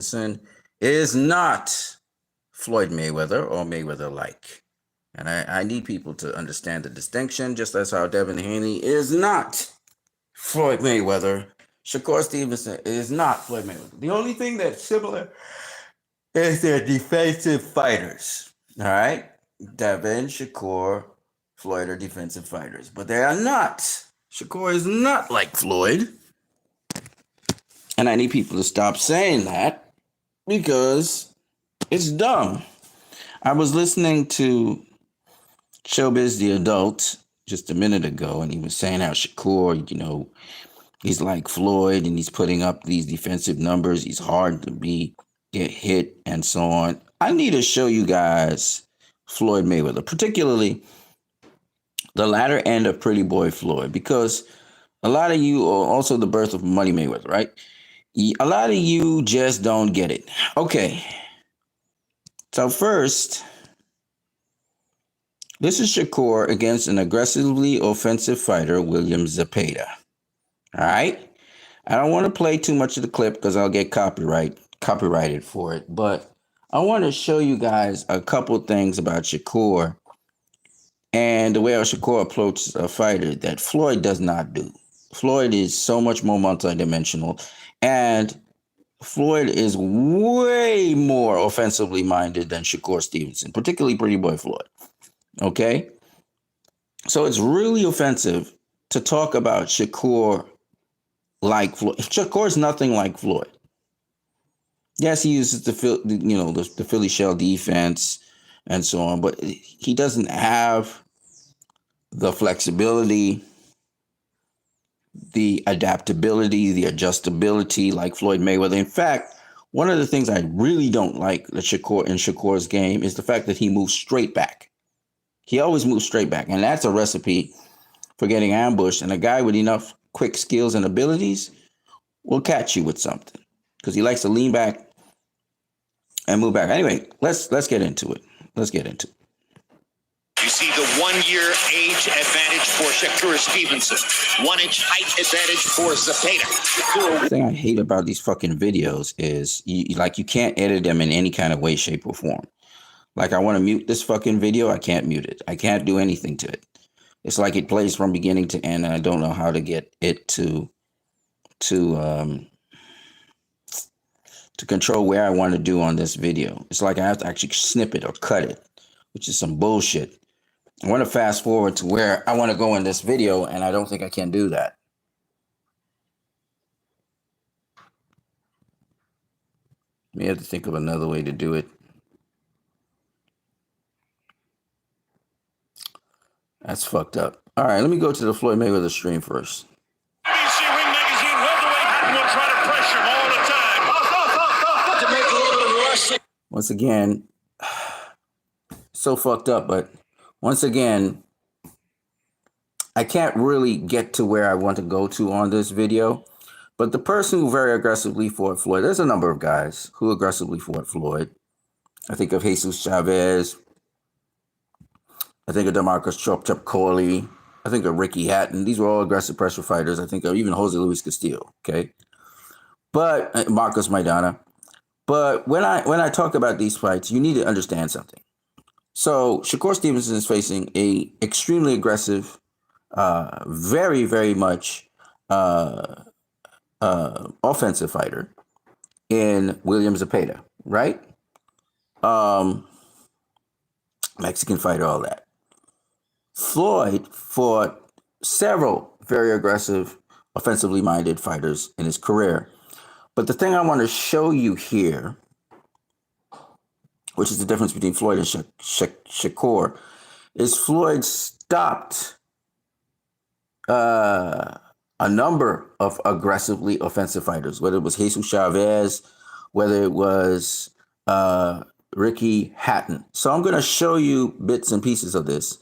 Stevenson is not Floyd Mayweather or Mayweather-like. And I need people to understand the distinction, just as how Devin Haney is not Floyd Mayweather. Shakur Stevenson is not Floyd Mayweather. The only thing that's similar is they're defensive fighters. All right? Devin, Shakur, Floyd are defensive fighters. But they are not. Shakur is not like Floyd. And I need people to stop saying that because it's dumb. I was listening to Showbiz the Adult just a minute ago, and he was saying how Shakur, he's like Floyd and he's putting up these defensive numbers. He's hard to get hit and so on. I need to show you guys Floyd Mayweather, particularly the latter end of Pretty Boy Floyd, because a lot of you are also the birth of Money Mayweather, right? A lot of you just don't get it. Okay. So first, this is Shakur against an aggressively offensive fighter, William Zepeda. All right? I don't want to play too much of the clip because I'll get copyrighted for it. But I want to show you guys a couple things about Shakur and the way Shakur approaches a fighter that Floyd does not do. Floyd is so much more multidimensional, and Floyd is way more offensively minded than Shakur Stevenson, particularly Pretty Boy Floyd. Okay? So it's really offensive to talk about Shakur like Floyd. Shakur is nothing like Floyd. Yes, he uses the Philly shell defense and so on, but he doesn't have the flexibility, the adaptability, the adjustability like Floyd Mayweather. In fact, one of the things I really don't like in Shakur's game is the fact that he moves straight back. He always moves straight back, and that's a recipe for getting ambushed. And a guy with enough quick skills and abilities will catch you with something because he likes to lean back and move back. Anyway, let's get into it. You see the 1-year age advantage for Shakur Stevenson. 1-inch height advantage for Zepeda. The thing I hate about these fucking videos is you can't edit them in any kind of way, shape, or form. Like, I want to mute this fucking video. I can't mute it. I can't do anything to it. It's like it plays from beginning to end, and I don't know how to get it to control where I want to do on this video. It's like I have to actually snip it or cut it, which is some bullshit. I want to fast forward to where I want to go in this video, and I don't think I can do that. May have to think of another way to do it. That's fucked up. All right, let me go to the Floyd Mayweather stream first. BBC Ring Magazine welterweight will try to pressure him all the time. Once again, so fucked up, but once again, I can't really get to where I want to go to on this video. But the person who very aggressively fought Floyd, there's a number of guys who aggressively fought Floyd. I think of Jesus Chavez. I think of DeMarcus Chop Corley. I think of Ricky Hatton. These were all aggressive pressure fighters. I think of even Jose Luis Castillo. Okay, but Marcos Maidana. But when I talk about these fights, you need to understand something. So Shakur Stevenson is facing a extremely aggressive, very, very much offensive fighter in William Zepeda, right? Mexican fighter, all that. Floyd fought several very aggressive, offensively minded fighters in his career. But the thing I want to show you here, which is the difference between Floyd and Shakur, is Floyd stopped a number of aggressively offensive fighters, whether it was Jesus Chavez, whether it was Ricky Hatton. So I'm going to show you bits and pieces of this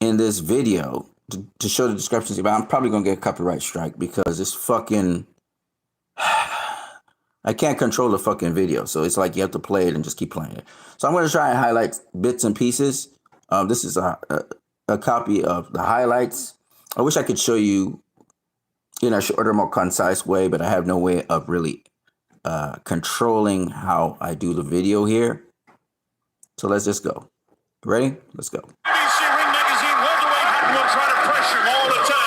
in this video to show the discrepancy, but I'm probably going to get a copyright strike because it's fucking... I can't control the fucking video, so it's like you have to play it and just keep playing it. So I'm going to try and highlight bits and pieces. This is a copy of the highlights. I wish I could show you in a shorter, more concise way, but I have no way of really controlling how I do the video here. So let's just go. Ready? Let's go. BBC Ring Magazine welterweight will try to pressure him all the time.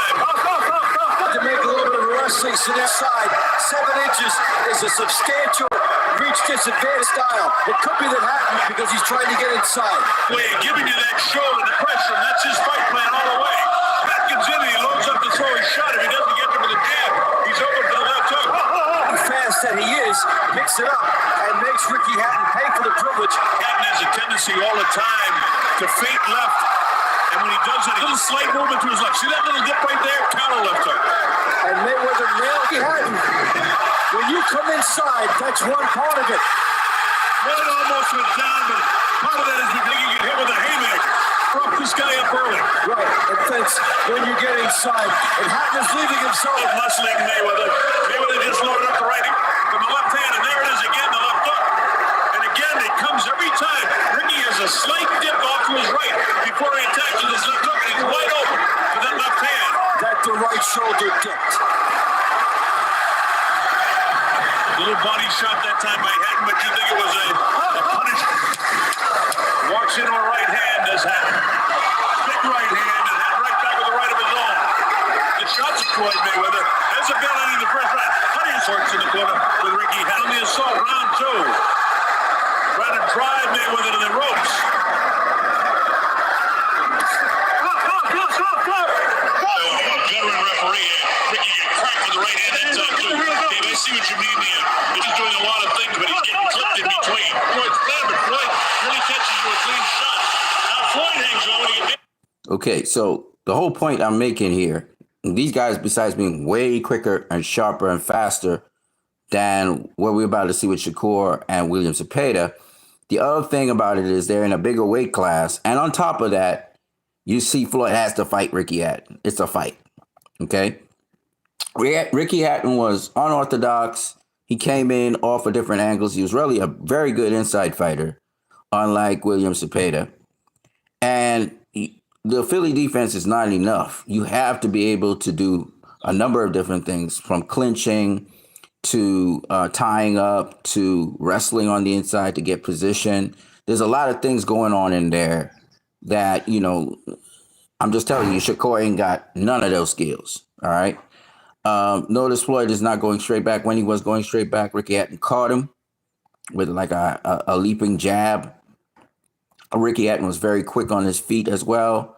To make a little bit of a wrestling side, 7 inches is a substantial reach disadvantage style. It could be that happened because he's trying to get inside. Way of giving you that shoulder, the pressure, and that's his fight plan all the way. Atkins in, he loads up to throw his shot. If he doesn't get him with a jab, he's open for the left hook. Fast that he is, picks it up and makes Ricky Hatton pay for the privilege. Hatton has a tendency all the time to feint left. And when he does that, a little slight movement to his left. See that little dip right there? Counter left hook. And Mayweather nailed Hatton. When you come inside, that's one part of it. Floyd almost went down, but part of that is because you get hit with a haymaker. Prop this guy up early. Right, and that's when you get inside. And Hatton is leaving himself. Muscling Mayweather. Mayweather just loaded up the right from the left hand, and there it is again, the left hook. And again, it comes every time. Ricky has a slight dip off to his right before he attacks with his left hook, and he's wide open for that left hand. That the right shoulder dipped. Little body shot that time by Hatton, but you think it was a punishment. Walks into a right hand, does Hatton. Big right hand, and Hatton right back with the right of his own. The shots of Floyd Mayweather. There's a bell ending the first round. Honey sorts in the corner with Ricky Hatton. On the assault, round 2. Trying to drive Mayweather to the ropes. A veteran referee, Ricky get cracked with the right hand that time too. Dave, I see what you mean here. He's doing a lot of things, but he's getting clipped in between. Floyd's bad, but Floyd really catches you a clean shot. Now Floyd hangs on when he gets. Okay, so the whole point I'm making here, these guys, besides being way quicker and sharper and faster than what we're about to see with Shakur and William Zepeda, the other thing about it is they're in a bigger weight class. And on top of that, you see Floyd has to fight Ricky Hatton. It's a fight, okay? Ricky Hatton was unorthodox. He came in off of different angles. He was really a very good inside fighter, unlike William Zepeda. And the Philly defense is not enough. You have to be able to do a number of different things, from clinching to tying up to wrestling on the inside to get position. There's a lot of things going on in there that, you know, I'm just telling you, Shakur ain't got none of those skills, all right? Notice Floyd is not going straight back. When he was going straight back, Ricky Hatton caught him with like a leaping jab. Ricky Hatton was very quick on his feet as well.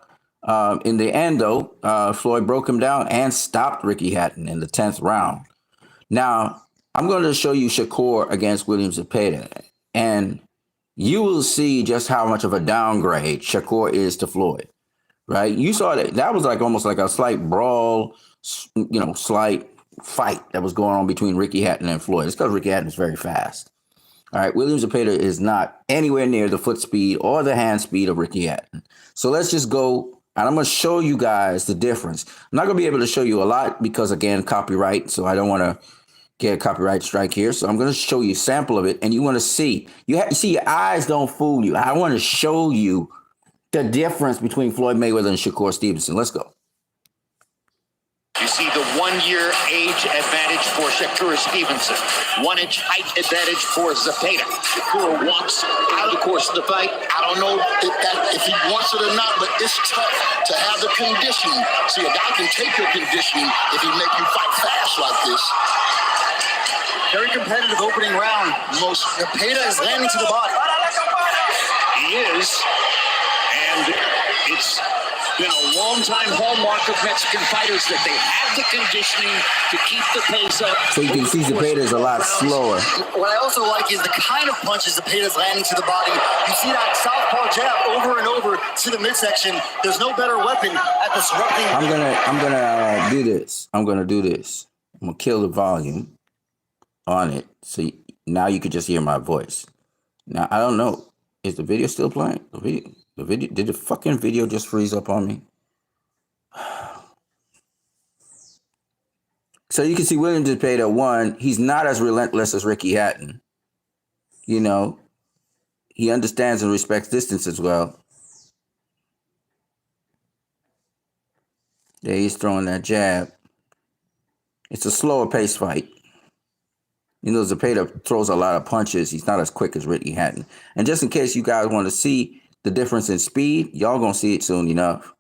In the end, though, Floyd broke him down and stopped Ricky Hatton in the 10th round. Now, I'm going to show you Shakur against William Zepeda, and you will see just how much of a downgrade Shakur is to Floyd, right? You saw that was like almost like a slight brawl, you know, slight fight that was going on between Ricky Hatton and Floyd. It's because Ricky Hatton is very fast. All right, William Zepeda is not anywhere near the foot speed or the hand speed of Ricky Hatton. So let's just go, and I'm going to show you guys the difference. I'm not going to be able to show you a lot because, again, copyright, so I don't want to get a copyright strike here. So I'm going to show you a sample of it, and you want to see. You see, your eyes don't fool you. I want to show you the difference between Floyd Mayweather and Shakur Stevenson. Let's go. You see the 1-year age advantage for Shakur Stevenson. 1-inch height advantage for Zepeda. Shakur wants out of the course of the fight. I don't know if he wants it or not, but it's tough to have the conditioning. See, a guy can take your conditioning if he make you fight fast like this. Very competitive opening round. Zepeda is landing to the body. He is, and it's been a long-time hallmark of Mexican fighters that they have the conditioning to keep the pace up. So you can see Zepeda is a lot slower. What I also like is the kind of punches Zepeda's landing to the body. You see that southpaw jab over and over to the midsection. There's no better weapon at disrupting. I'm gonna do this. I'm gonna kill the volume on it, so now you could just hear my voice. Now I don't know. Is the video still playing? The video, did the fucking video just freeze up on me? So you can see William Zepeda, one, he's not as relentless as Ricky Hatton. You know, he understands and respects distance as well. Yeah, he's throwing that jab. It's a slower pace fight. You know, Zepeda throws a lot of punches. He's not as quick as Ricky Hatton. And just in case you guys want to see the difference in speed, y'all gonna see it soon enough.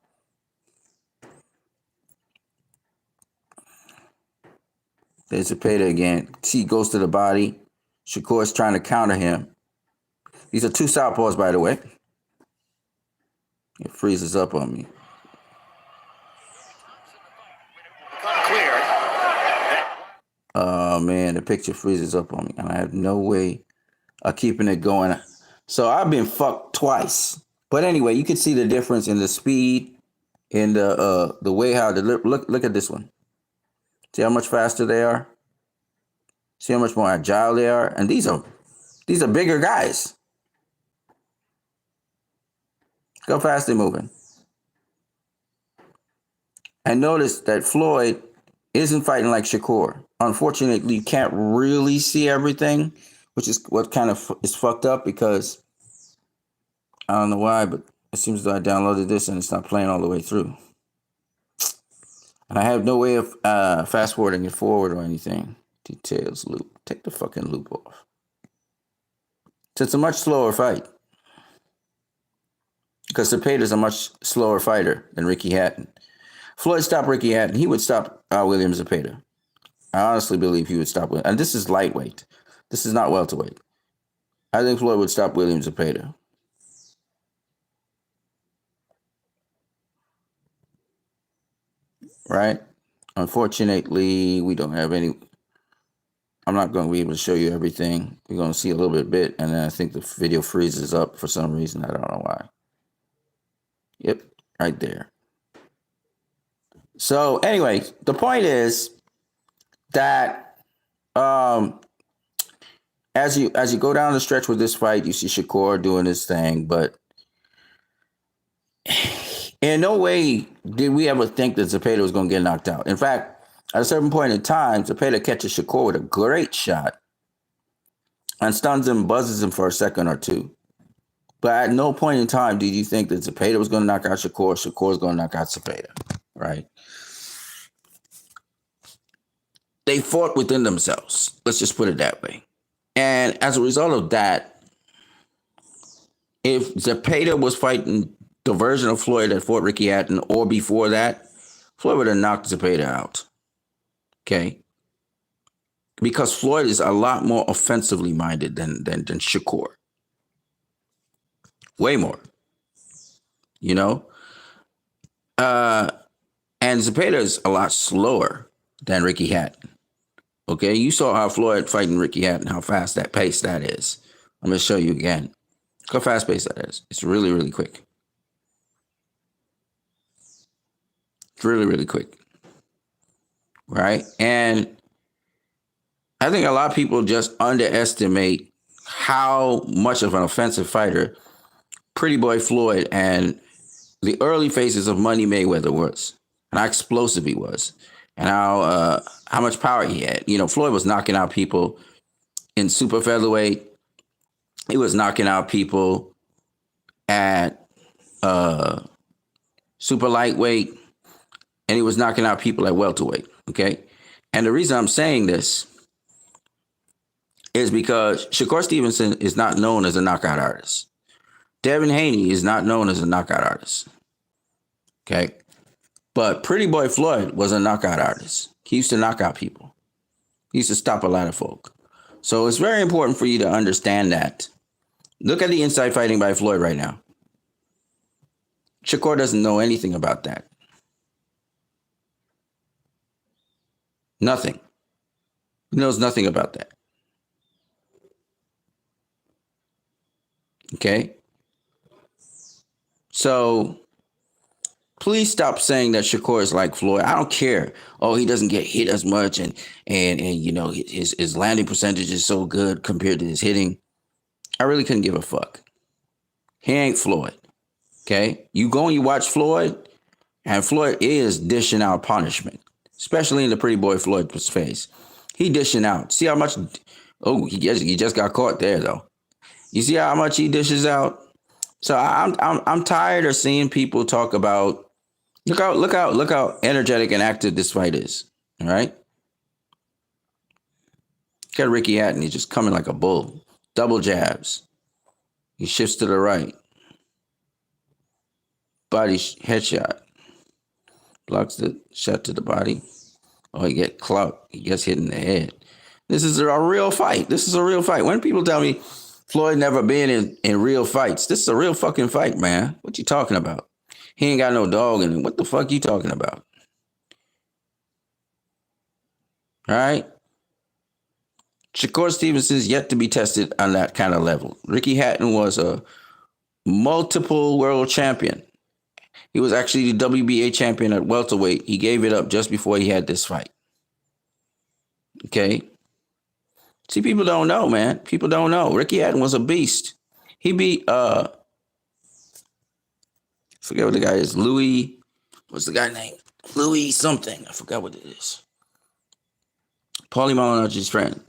There's Zepeda again. See, goes to the body. Shakur's trying to counter him. These are two southpaws, by the way. It freezes up on me. Oh, man, the picture freezes up on me. And I have no way of keeping it going. So I've been fucked twice. But anyway, you can see the difference in the speed, in the way how the look at this one. See how much faster they are? See how much more agile they are? And these are bigger guys. Look how fast they're moving. And notice that Floyd isn't fighting like Shakur. Unfortunately, you can't really see everything, which is what kind of is fucked up because I don't know why, but it seems that I downloaded this and it's not playing all the way through. And I have no way of fast forwarding it forward or anything. Details loop. Take the fucking loop off. So it's a much slower fight. Because Zepeda's a much slower fighter than Ricky Hatton. Floyd stopped Ricky Hatton. He would stop William Zepeda. I honestly believe he would stop. And this is lightweight. This is not welterweight. I think Floyd would stop William Zepeda. Right? Unfortunately, we don't have any. I'm not going to be able to show you everything. We're going to see a little bit, and then I think the video freezes up for some reason. I don't know why. Yep, right there. So anyway, the point is that as you go down the stretch with this fight, you see Shakur doing his thing, but in no way did we ever think that Zepeda was going to get knocked out. In fact, at a certain point in time, Zepeda catches Shakur with a great shot and stuns him, buzzes him for a second or two. But at no point in time did you think that Zepeda was going to knock out Shakur, Shakur was going to knock out Zepeda, right? They fought within themselves. Let's just put it that way. And as a result of that, if Zepeda was fighting the version of Floyd that fought Ricky Hatton or before that, Floyd would have knocked Zepeda out. Okay? Because Floyd is a lot more offensively minded than Shakur. Way more. You know? And Zepeda is a lot slower than Ricky Hatton. Okay? You saw how Floyd fighting Ricky Hatton, how fast that pace that is. I'm going to show you again. Look how fast pace that is. It's really, really quick. It's really, really quick. Right? And I think a lot of people just underestimate how much of an offensive fighter Pretty Boy Floyd and the early phases of Money Mayweather was, and how explosive he was, and how much power he had. You know, Floyd was knocking out people in super featherweight. He was knocking out people at super lightweight, and he was knocking out people at welterweight. Okay, and the reason I'm saying this is because Shakur Stevenson is not known as a knockout artist. Devin Haney is not known as a knockout artist. Okay? But Pretty Boy Floyd was a knockout artist. He used to knock out people. He used to stop a lot of folk. So it's very important for you to understand that. Look at the inside fighting by Floyd right now. Shakur doesn't know anything about that. Nothing. He knows nothing about that. Okay? So please stop saying that Shakur is like Floyd. I don't care. Oh, he doesn't get hit as much and you know, his landing percentage is so good compared to his hitting. I really couldn't give a fuck. He ain't Floyd. Okay? You go and you watch Floyd, and Floyd is dishing out punishment, especially in the Pretty Boy Floyd's face. He dishing out. See how much? Oh, he just got caught there though. You see how much he dishes out? So I'm tired of seeing people talk about look how energetic and active this fight is. All right. Look at Ricky Hatton. He's just coming like a bull. Double jabs. He shifts to the right. Body headshot. Blocks the shot to the body. Oh, he gets clocked. He gets hit in the head. This is a real fight. This is a real fight. When people tell me Floyd never been in real fights, this is a real fucking fight, man. What you talking about? He ain't got no dog in him. What the fuck you talking about? All right? Shakur Stevenson is yet to be tested on that kind of level. Ricky Hatton was a multiple world champion. He was actually the WBA champion at welterweight. He gave it up just before he had this fight. Okay? See, people don't know, man. People don't know. Ricky Hatton was a beast. He beat, forget what the guy is. Louis, what's the guy name? Louis something. I forgot what it is. Paulie Malignaggi's friend.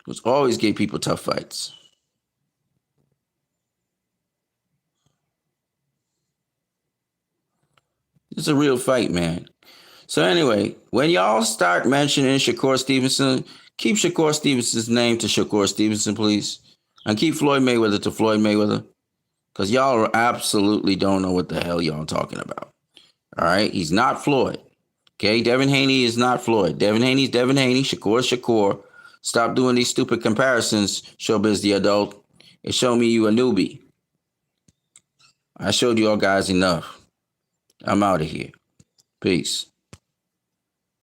Was always gave people tough fights. It's a real fight, man. So anyway, when y'all start mentioning Shakur Stevenson, keep Shakur Stevenson's name to Shakur Stevenson, please. And keep Floyd Mayweather to Floyd Mayweather. Because y'all absolutely don't know what the hell y'all talking about. All right? He's not Floyd. Okay? Devin Haney is not Floyd. Devin Haney's Devin Haney. Shakur is Shakur. Stop doing these stupid comparisons, Showbiz the adult. And show me you a newbie. I showed you all guys enough. I'm out of here. Peace.